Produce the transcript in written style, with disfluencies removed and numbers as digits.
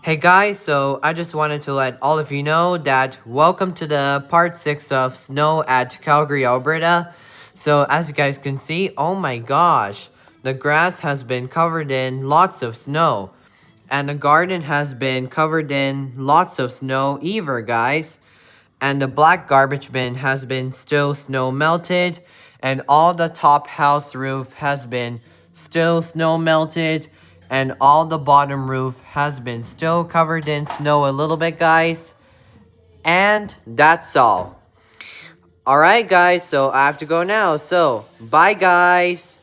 Hey guys, so I just wanted to let all of you know that welcome to the part 6 of snow at Calgary, Alberta. So as you guys can see, oh my gosh, the grass has been covered in lots of snow. And the garden has been covered in lots of snow either, guys. And the black garbage bin has been still snow melted. And all the top house roof has been still snow melted. And all the bottom roof has been still covered in snow a little bit, guys. And that's all. Alright, guys, so I have to go now. So, bye, guys.